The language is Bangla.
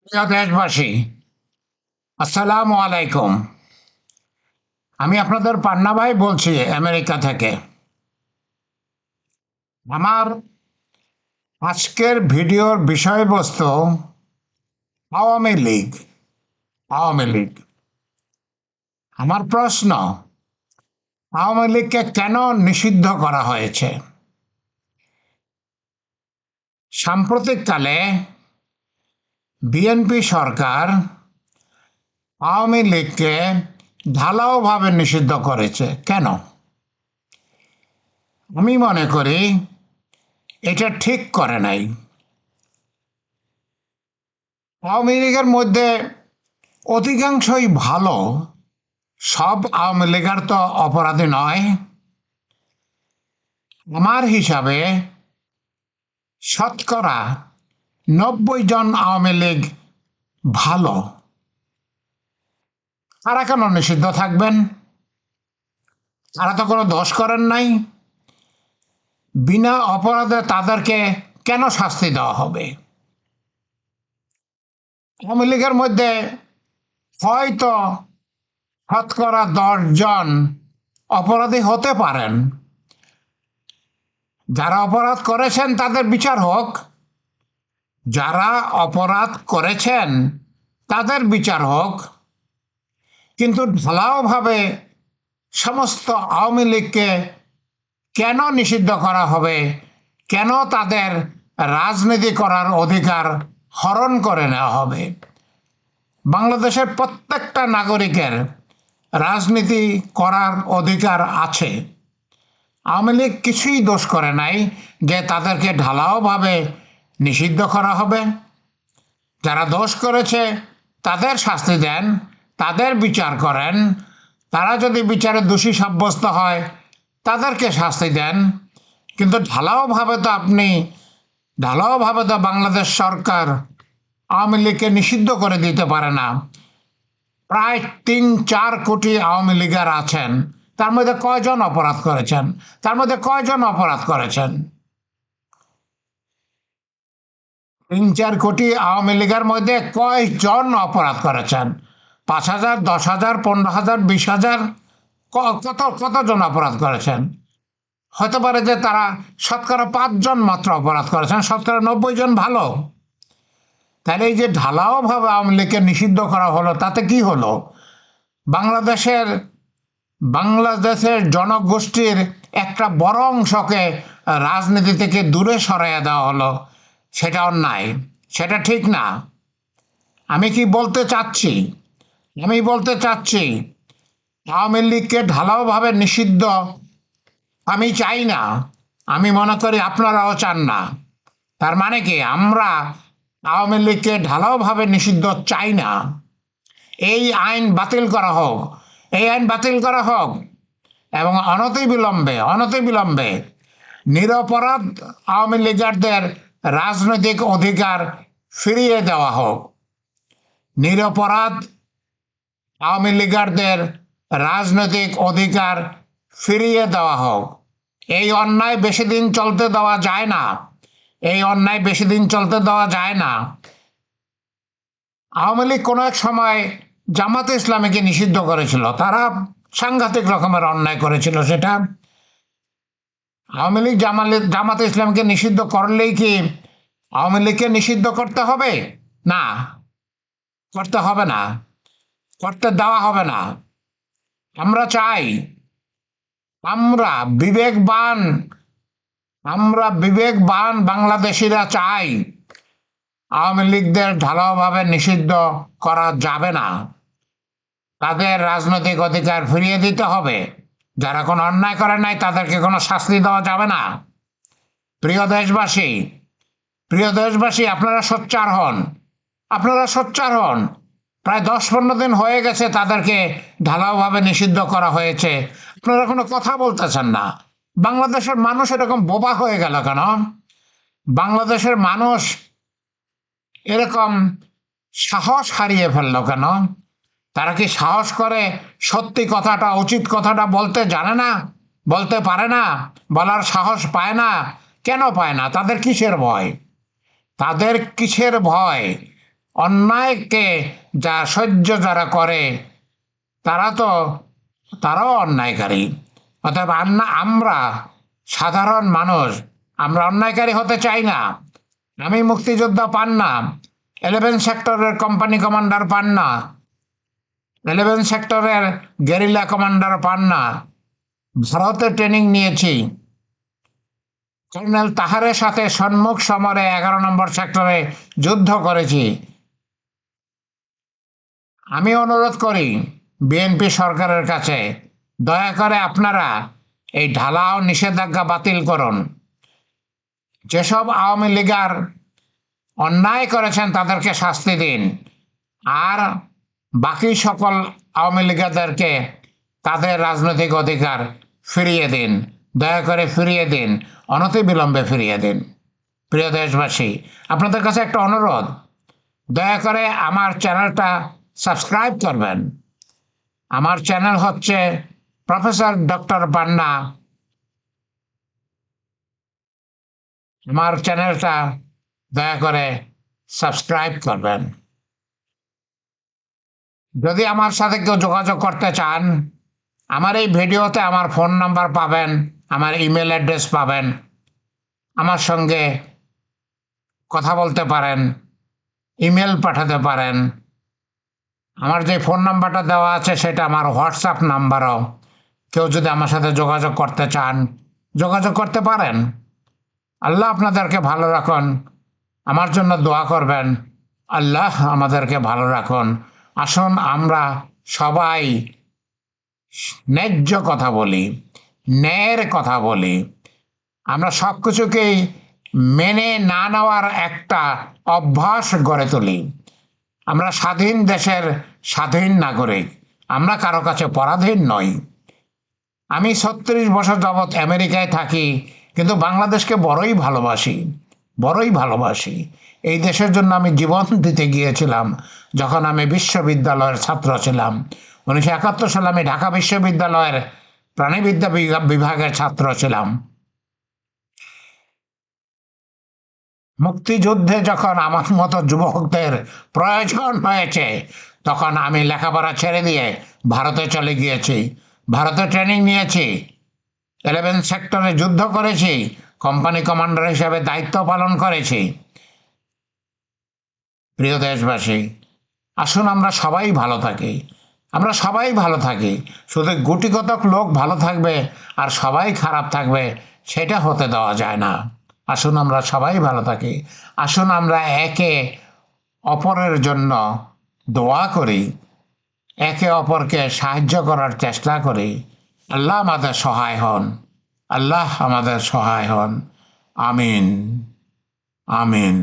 প্রিয় দেশবাসী, আসসালামু আলাইকুম। আমি আপনাদের পান্না ভাই বলছি আমেরিকা থেকে। আমার আজকের ভিডিওর বিষয়বস্তু আওয়ামী লীগ। আওয়ামী লীগ আমার প্রশ্ন, আওয়ামী লীগকে কেন নিষিদ্ধ করা হয়েছে? সাম্প্রতিককালে বিএনপি সরকার আওয়ামী লীগকে ঢালাওভাবে নিষিদ্ধ করেছে। কেন? আমি মনে করি এটা ঠিক করে নাই। আওয়ামী লীগের মধ্যে অধিকাংশই ভালো, সব আওয়ামী লীগের তো অপরাধী নয়। আমার হিসাবে শতকরা 90 জন আওয়ামী লীগ ভালো। তারা কেন নিষিদ্ধ থাকবেন? তারা তো কোনো দোষ করেন নাই। বিনা অপরাধে তাদেরকে কেন শাস্তি দেওয়া হবে? আওয়ামী লীগের মধ্যে হয়তো শতকরা 10 জন অপরাধী হতে পারেন। যারা অপরাধ করেছেন তাদের বিচার হোক, যারা অপরাধ করেছেন তাদের বিচার হোক, কিন্তু ঢালাওভাবে সমস্ত আওয়ামী লীগকে কেন নিষিদ্ধ করা হবে? কেন তাদের রাজনীতি করার অধিকার হরণ করে নেওয়া হবে? বাংলাদেশের প্রত্যেকটা নাগরিকের রাজনীতি করার অধিকার আছে। আওয়ামী লীগ কিছুই দোষ করে নাই যে তাদেরকে ঢালাওভাবে নিষিদ্ধ করা হবে। যারা দোষ করেছে তাদের শাস্তি দেন, তাদের বিচার করেন। তারা যদি বিচারে দোষী সাব্যস্ত হয় তাদেরকে শাস্তি দেন। কিন্তু ঢালাওভাবে তো বাংলাদেশ সরকার আওয়ামী লীগকে নিষিদ্ধ করে দিতে পারে না। প্রায় 3-4 কোটি আওয়ামী লীগার আছেন, তার মধ্যে কয়জন অপরাধ করেছেন? 3-4 কোটি আওয়ামী লীগের মধ্যে কয়জন অপরাধ করেছেন? 5,000, 10,000, 15,000, 20,000? কতজন অপরাধ করেছেন? হতে পারে যে তারা শতকরা 5 জন মাত্র অপরাধ করেছেন, শতকরা 90 জন ভালো। তাহলে এই যে ঢালাওভাবে আওয়ামী লীগকে নিষিদ্ধ করা হলো, তাতে কি হলো? বাংলাদেশের বাংলাদেশের জনগোষ্ঠীর একটা বড় অংশকে রাজনীতি থেকে দূরে সরাইয়া দেওয়া হলো। সেটা অন্যায়, সেটা ঠিক না। আমি কি বলতে চাচ্ছি? আমি বলতে চাচ্ছি আওয়ামী লীগকে ঢালাওভাবে নিষিদ্ধ আমি চাই না। আমি মনে করি আপনারাও চান না। তার মানে কি আমরা আওয়ামী লীগকে ঢালাওভাবে নিষিদ্ধ চাই না। এই আইন বাতিল করা হোক, এই আইন বাতিল করা হোক, এবং অনতিবিলম্বে নিরপরাধ আওয়ামী লীগারদের রাজনৈতিক অধিকার ফিরিয়ে দেওয়া হোক। নিরপরাধ আওয়ামী লীগারদের রাজনৈতিক অধিকার ফিরিয়ে দেওয়া হোক। এই অন্যায় বেশি দিন চলতে দেওয়া যায় না। এই অন্যায় বেশি দিন চলতে দেওয়া যায় না। আওয়ামী লীগ কোনো এক সময় জামাতে ইসলামীকে নিষিদ্ধ করেছিল। তারা সাংঘাতিক রকমের অন্যায় করেছিল। সেটা আওয়ামী লীগ জামাতে ইসলামকে নিষিদ্ধ করলেই কি আওয়ামী লীগকে নিষিদ্ধ করতে হবে? না, করতে হবে না, করতে দেওয়া হবে না। আমরা চাই, আমরা বিবেকবান আমরা বিবেকবান বাংলাদেশিরা চাই আওয়ামী লীগদের ঢালাওভাবে নিষিদ্ধ করা যাবে না। তাদের রাজনৈতিক অধিকার ফিরিয়ে দিতে হবে। যারা কোনো অন্যায় করে নাই তাদেরকে কোনো শাস্তি দেওয়া যাবে না। প্রিয় দেশবাসী, আপনারা সোচ্চার হন। প্রায় 10-15 দিন হয়ে গেছে তাদেরকে ঢালাওভাবে নিষিদ্ধ করা হয়েছে, আপনারা কোনো কথা বলতেছেন না। বাংলাদেশের মানুষ এরকম বোবা হয়ে গেল কেন? বাংলাদেশের মানুষ এরকম সাহস হারিয়ে ফেললো কেন? তারা কি সাহস করে সত্যি কথাটা, উচিত কথাটা বলতে জানে না, বলতে পারে না, বলার সাহস পায় না? কেন পায় না? তাদের কিসের ভয়? অন্যায়কে যা সহ্য যারা করে তারাও অন্যায়কারী। অতএব আমরা সাধারণ মানুষ, আমরা অন্যায়কারী হতে চাই না। আমি মুক্তিযোদ্ধা পান না, 11 সেক্টরের কোম্পানি কমান্ডার পান না, 11 সেক্টরের গেরিলা কমান্ডার পান না। ভারতে ট্রেনিং নিয়েছি, কর্নেল তাহারের সাথে সম্মুখ সমরে 11 নম্বর সেক্টরে যুদ্ধ করেছি। আমি অনুরোধ করি বিএনপি সরকারের কাছে, দয়া করে আপনারা এই ঢালাও নিষেধাজ্ঞা বাতিল করুন। যেসব আওয়ামী লীগার অন্যায় করেছেন তাদেরকে শাস্তি দিন, আর বাকি সকল আওয়ামী লীগারদেরকে তাদের রাজনৈতিক অধিকার ফিরিয়ে দিন, দয়া করে ফিরিয়ে দিন, অনতিবিলম্বে ফিরিয়ে দিন। প্রিয় দেশবাসী, আপনাদের কাছে একটা অনুরোধ, দয়া করে আমার চ্যানেলটা সাবস্ক্রাইব করবেন। আমার চ্যানেল হচ্ছে প্রফেসর ডক্টর পান্না। আমার চ্যানেলটা দয়া করে সাবস্ক্রাইব করবেন। যদি আমার সাথে কেউ যোগাযোগ করতে চান, আমার এই ভিডিওতে আমার ফোন নাম্বার পাবেন, আমার ইমেল অ্যাড্রেস পাবেন, আমার সঙ্গে কথা বলতে পারেন, ইমেল পাঠাতে পারেন। আমার যে ফোন নাম্বারটা দেওয়া আছে সেটা আমার হোয়াটসঅ্যাপ নাম্বারও। কেউ যদি আমার সাথে যোগাযোগ করতে চান, যোগাযোগ করতে পারেন। আল্লাহ আপনাদেরকে ভালো রাখুন, আমার জন্য দোয়া করবেন। আল্লাহ আমাদেরকে ভালো রাখুন। আসুন আমরা সবাই ন্যায্য কথা বলি, ন্যায়ের কথা বলি। আমরা সব কিছুকেই মেনে না নেওয়ার একটা অভ্যাস গড়ে তুলি। আমরা স্বাধীন দেশের স্বাধীন নাগরিক, আমরা কারো কাছে পরাধীন নই। আমি 36 বছর যাবৎ আমেরিকায় থাকি, কিন্তু বাংলাদেশকে বড়ই ভালোবাসি, বড়ই ভালোবাসি। এই দেশের জন্য আমি জীবন দিতে গিয়েছিলাম যখন আমি বিশ্ববিদ্যালয়ের ছাত্র ছিলাম। 1971 সালে আমি ঢাকা বিশ্ববিদ্যালয়ের প্রাণীবিদ্যা বিভাগের ছাত্র ছিলাম। মুক্তিযুদ্ধে যখন আমার মতো যুবকদের প্রয়োজন হয়েছে, তখন আমি লেখাপড়া ছেড়ে দিয়ে ভারতে চলে গিয়েছি। ভারতে ট্রেনিং নিয়েছি, 11 সেক্টরে যুদ্ধ করেছি, কোম্পানি কমান্ডার হিসেবে দায়িত্ব পালন করেছি। প্রিয় দেশবাসী, আসুন আমরা সবাই ভালো থাকি, আমরা সবাই ভালো থাকি। শুধু গুটিকতক লোক ভালো থাকবে আর সবাই খারাপ থাকবে, সেটা হতে দেওয়া যায় না। আসুন আমরা সবাই ভালো থাকি, আসুন আমরা একে অপরের জন্য দোয়া করি, একে অপরকে সাহায্য করার চেষ্টা করি। আল্লাহ আমাদের সহায় হন, আল্লাহ আমাদের সহায় হন। আমিন, আমিন।